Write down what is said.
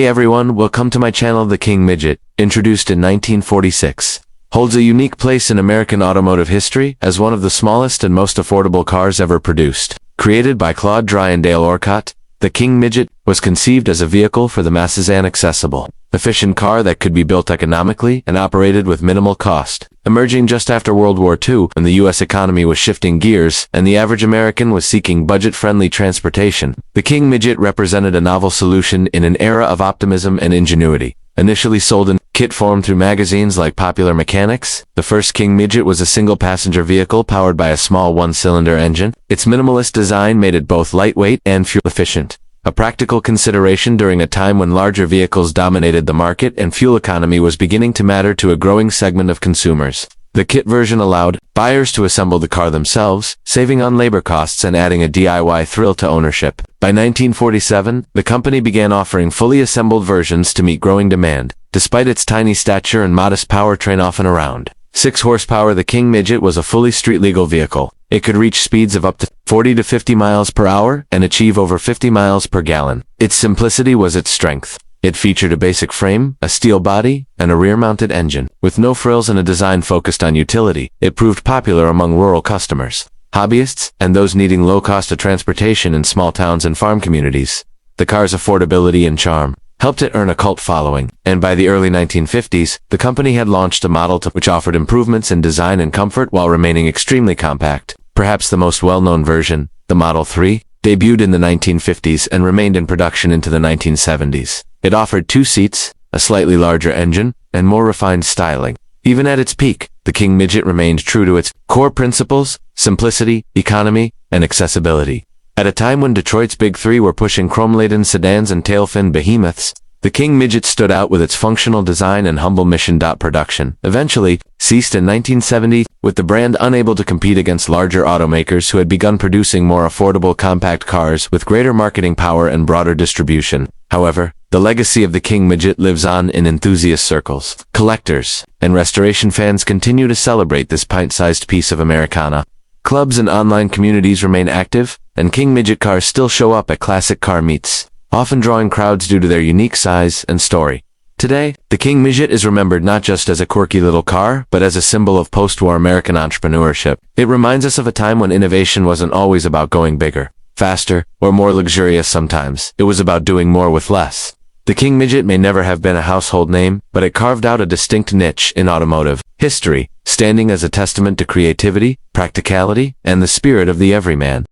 Hey everyone, welcome to my channel. The King Midget, introduced in 1946, holds a unique place in American automotive history as one of the smallest and most affordable cars ever produced. Created by Claude Dry and Dale Orcott, the King Midget was conceived as a vehicle for the masses and accessible, efficient car that could be built economically and operated with minimal cost. Emerging just after World War II, when the U.S. economy was shifting gears and the average American was seeking budget-friendly transportation, the King Midget represented a novel solution in an era of optimism and ingenuity. Initially sold in kit form through magazines like Popular Mechanics, the first King Midget was a single-passenger vehicle powered by a small one-cylinder engine. Its minimalist design made it both lightweight and fuel-efficient, a practical consideration during a time when larger vehicles dominated the market and fuel economy was beginning to matter to a growing segment of consumers. The kit version allowed buyers to assemble the car themselves, saving on labor costs and adding a DIY thrill to ownership. By 1947, the company began offering fully assembled versions to meet growing demand. Despite its tiny stature and modest powertrain often around 6 horsepower, the King Midget was a fully street-legal vehicle. It could reach speeds of up to 40 to 50 miles per hour and achieve over 50 miles per gallon. Its simplicity was its strength. It featured a basic frame, a steel body, and a rear-mounted engine. With no frills and a design focused on utility, it proved popular among rural customers, hobbyists, and those needing low cost of transportation in small towns and farm communities. The car's affordability and charm helped it earn a cult following, and by the early 1950s, the company had launched a Model T which offered improvements in design and comfort while remaining extremely compact. Perhaps the most well-known version, the Model 3, debuted in the 1950s and remained in production into the 1970s. It offered 2 seats, a slightly larger engine, and more refined styling. Even at its peak, the King Midget remained true to its core principles: simplicity, economy, and accessibility. At a time when Detroit's Big Three were pushing chrome-laden sedans and tail-fin behemoths, the King Midget stood out with its functional design and humble mission. Production eventually ceased in 1970, with the brand unable to compete against larger automakers who had begun producing more affordable compact cars with greater marketing power and broader distribution. However, the legacy of the King Midget lives on in enthusiast circles. Collectors and restoration fans continue to celebrate this pint-sized piece of Americana. Clubs and online communities remain active, and King Midget cars still show up at classic car meets, often drawing crowds due to their unique size and story. Today, the King Midget is remembered not just as a quirky little car, but as a symbol of post-war American entrepreneurship. It reminds us of a time when innovation wasn't always about going bigger, faster, or more luxurious. Sometimes it was about doing more with less. The King Midget may never have been a household name, but it carved out a distinct niche in automotive history, standing as a testament to creativity, practicality, and the spirit of the everyman.